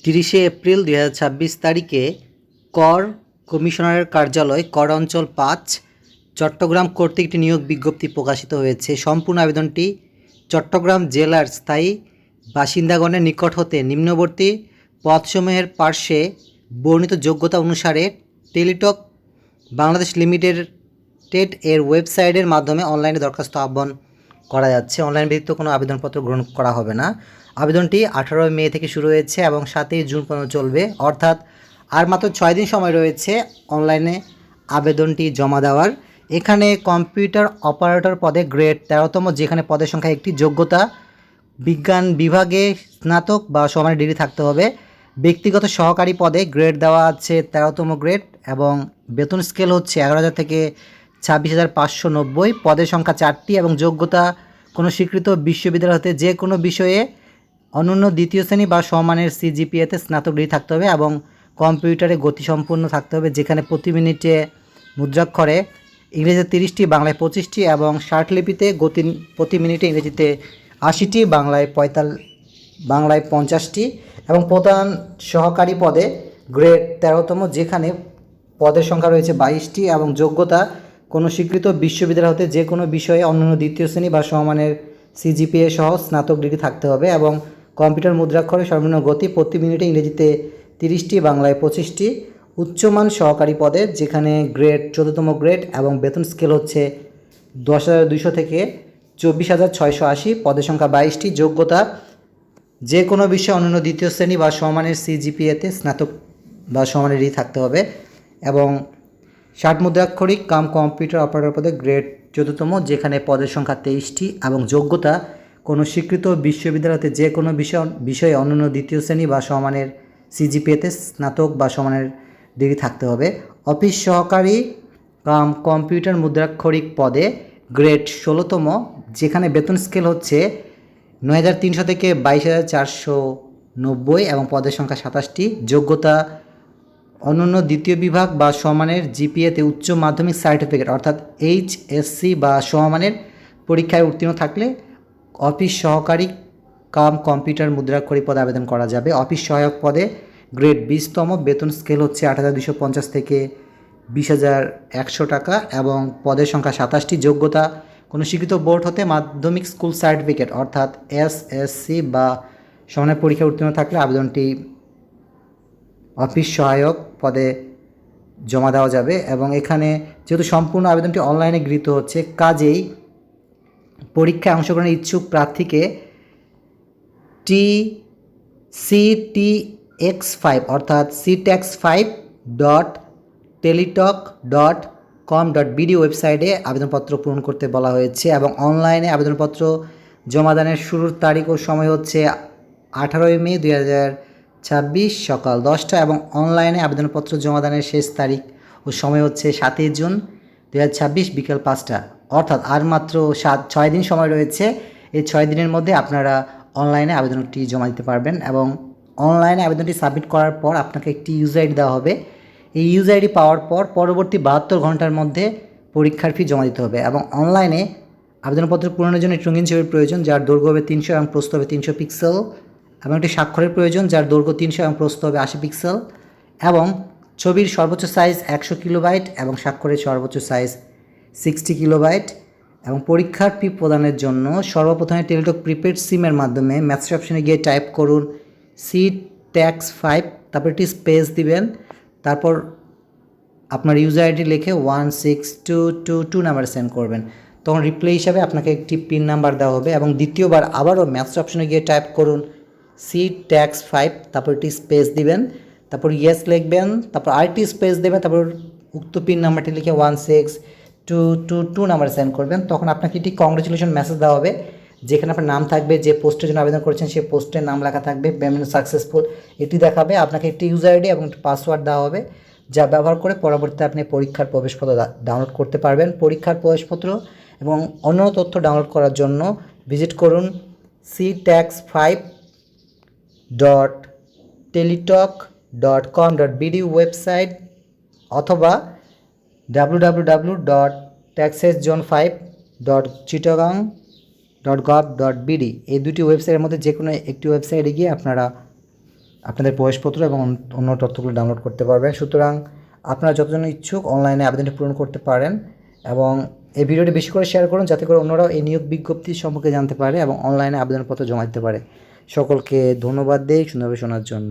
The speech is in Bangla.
30 এপ্রিল 2026 তারিখে কর কমিশনারের কার্যালয় কর অঞ্চল 5 চট্টগ্রাম কর্তৃক একটি নিয়োগ বিজ্ঞপ্তি প্রকাশিত হয়েছে। সম্পূর্ণ আবেদনটি চট্টগ্রাম জেলার স্থায়ী বাসিন্দাগণের নিকট হতে নিম্নবর্তী পদসমূহের পার্শ্বে বর্ণিত যোগ্যতা অনুসারে টেলিটক বাংলাদেশ লিমিটেড এর ওয়েবসাইটের মাধ্যমে অনলাইনে দরখাস্ত আহ্বান করা যাচ্ছে। অনলাইন ব্যতীত কোনো আবেদনপত্র গ্রহণ করা হবে না। আবেদনটি 18 মে থেকে শুরু হয়েছে এবং 7 জুন পর্যন্ত চলবে, অর্থাৎ আর মাত্র 6 দিন সময় রয়েছে অনলাইনে আবেদনটি জমা দেওয়ার। এখানে কম্পিউটার অপারেটর পদে গ্রেড 13তম, যেখানে পদের সংখ্যা একটি, যোগ্যতা বিজ্ঞান বিভাগে স্নাতক বা সমানের ডিগ্রি থাকতে হবে। ব্যক্তিগত সহকারী পদে গ্রেড দেওয়া আছে 13তম গ্রেড এবং বেতন স্কেল হচ্ছে 11,000 থেকে 26,590। পদের সংখ্যা 4টি এবং যোগ্যতা কোনো স্বীকৃত বিশ্ববিদ্যালয় হতে যে কোনো বিষয়ে অনন্য দ্বিতীয় শ্রেণী বা সমানের সিজিপিএতে স্নাতক ডিগ্রি থাকতে হবে এবং কম্পিউটারে গতিসম্পন্ন থাকতে হবে, যেখানে প্রতি মিনিটে মুদ্রাক্ষরে ইংরেজিতে 30টি, বাংলায় 25টি এবং ষাটলিপিতে গতি প্রতি মিনিটে ইংরেজিতে 80টি, বাংলায় 50টি এবং প্রধান সহকারী পদে গ্রেড 13তম, যেখানে পদের সংখ্যা রয়েছে 22টি এবং যোগ্যতা কোনো স্বীকৃত বিশ্ববিদ্যালয় হতে যে কোনো বিষয়ে অন্যান্য দ্বিতীয় শ্রেণী বা সমমানের সিজিপিএ সহ স্নাতক ডিগ্রি থাকতে হবে এবং কম্পিউটার মুদ্রাক্ষরে সর্বনিম্ন গতি প্রতি মিনিটে ইংরেজিতে 30টি, বাংলায় 25টি। উচ্চমান সহকারী পদে, যেখানে গ্রেড 14তম গ্রেড এবং বেতন স্কেল হচ্ছে 10,200 থেকে 24,680। পদের সংখ্যা 22টি। যোগ্যতা যে কোনো বিষয়ে অন্যান্য দ্বিতীয় শ্রেণী বা সমমানের সিজিপিএতে স্নাতক বা সমানের ডিগ্রি থাকতে হবে এবং 60 মুদ্রাক্ষরিক কাম কম্পিউটার অপারেটর পদে গ্রেড 14তম, যেখানে পদের সংখ্যা 23টি এবং যোগ্যতা কোনো স্বীকৃত বিশ্ববিদ্যালয়তে যে কোনো বিষয়ে অন্যান্য দ্বিতীয় শ্রেণী বা সমানের সিজিপিএতে স্নাতক বা সমানের ডিগ্রি থাকতে হবে। অফিস সহকারী কাম কম্পিউটার মুদ্রাক্ষরিক পদে গ্রেড 16তম, যেখানে বেতন স্কেল হচ্ছে 9,300 থেকে 22,490 এবং পদের সংখ্যা 27টি। যোগ্যতা অনন্য দ্বিতীয় বিভাগ বা সমানের জিপিএতে উচ্চ মাধ্যমিক সার্টিফিকেট অর্থাৎ এইচএসসি বা সমমানের পরীক্ষায় উত্তীর্ণ থাকলে অফিস সহকারী কাম কম্পিউটার মুদ্রাক্ষরিক পদে আবেদন করা যাবে। অফিস সহায়ক পদে গ্রেড 20তম, বেতন স্কেল হচ্ছে 8,250 থেকে 20,100 টাকা এবং পদের সংখ্যা 27টি। যোগ্যতা কোনো স্বীকৃত বোর্ড হতে মাধ্যমিক স্কুল সার্টিফিকেট অর্থাৎ এসএসসি বা সমানের পরীক্ষায় উত্তীর্ণ থাকলে আবেদনটি অফিস সহায়ক পদে জমা দেওয়া যাবে এবং এখানে যেহেতু সম্পূর্ণ আবেদনটি অনলাইনে গৃহীত হচ্ছে, কাজেই পরীক্ষায় অংশগ্রহণের ইচ্ছুক প্রার্থীকে CTX5 অর্থাৎ ctax5.teletalk.com.bd ওয়েবসাইটে আবেদনপত্র পূরণ করতে বলা হয়েছে এবং অনলাইনে আবেদনপত্র জমাদানের শুরুর তারিখ ও সময় হচ্ছে 18 মে 2026 সকাল 10টা এবং অনলাইনে আবেদনপত্র জমাদানের শেষ তারিখ ও সময় হচ্ছে 7 জুন 2026 বিকেল 5টা, অর্থাৎ আর মাত্র 6 দিন সময় রয়েছে। এই 6 দিনের মধ্যে আপনারা অনলাইনে আবেদনটি জমা দিতে পারবেন এবং অনলাইনে আবেদনটি সাবমিট করার পর আপনাকে একটি ইউজার আইডি দেওয়া হবে। এই ইউজার আইডি পাওয়ার পর পরবর্তী 72 ঘন্টার মধ্যে পরীক্ষার ফি জমা দিতে হবে এবং অনলাইনে আবেদনপত্র পূরণের জন্য একটি রঙিন ছবির প্রয়োজন, যার দৈর্ঘ্য হবে 300 এবং প্রস্থ হবে 300 পিক্সেল এবং একটি স্বাক্ষরের প্রয়োজন, যার দৈর্ঘ্য 300 এবং প্রস্থ হবে 80 পিক্সেল এবং ছবির সর্বোচ্চ সাইজ 100 কিলোবাইট এবং স্বাক্ষরের সর্বোচ্চ সাইজ 60 কিলোবাইট এবং পরীক্ষার ফি প্রদানের জন্য সর্বপ্রথমে টেলিটক প্রিপেড সিমের মাধ্যমে ম্যাথস অপশনে গিয়ে টাইপ করুন CTAX5, তারপর একটি স্পেস দিবেন, তারপর আপনার ইউজার আইডি লিখে 16222 নাম্বার সেন্ড করবেন। তখন রিপ্লাই হিসাবে আপনাকে একটি পিন নাম্বার দেওয়া হবে এবং দ্বিতীয়বার আবারও ম্যাথস অপশনে গিয়ে টাইপ করুন CTAX5, তারপর একটি স্পেস দিবেন, তারপর ইয়েস লিখবেন, তারপর আরেকটি স্পেস দেবেন, তারপর উক্ত পিন নাম্বারটি লিখে 16222 নাম্বার সেন্ড করবেন। তখন আপনাকে একটি কংগ্রেচুলেশন মেসেজ দেওয়া হবে, যেখানে আপনার নাম থাকবে, যে পোস্টের জন্য আবেদন করেছেন সেই পোস্টের নাম লেখা থাকবে, পেমেন্ট সাকসেসফুল এটি দেখাবে। আপনাকে একটি ইউজার আইডি এবং একটি পাসওয়ার্ড দেওয়া হবে, যা ব্যবহার করে পরবর্তীতে আপনি পরীক্ষার প্রবেশপত্র ডাউনলোড করতে পারবেন। পরীক্ষার প্রবেশপত্র এবং অন্য তথ্য ডাউনলোড করার জন্য ভিজিট করুন ctax5.teletalk.com.bd ওয়েবসাইট অথবা www.taxeszone5.chittagong.gov.bd এই দুটি ওয়েবসাইটের মধ্যে যে কোনো একটি ওয়েবসাইটে গিয়ে আপনারা আপনাদের প্রবেশপত্র এবং অন্য তথ্যগুলো ডাউনলোড করতে পারবেন। সুতরাং আপনারা যতজন ইচ্ছুক অনলাইনে আবেদনটি পূরণ করতে পারেন এবং এই ভিডিওটি বেশি করে শেয়ার করুন যাতে করে অন্যরাও এই নিয়োগ বিজ্ঞপ্তি সম্পর্কে জানতে পারে এবং অনলাইনে আবেদনপত্র জমা দিতে পারে। সকলকে ধন্যবাদ দেই সুন্দরভাবে শোনার জন্য।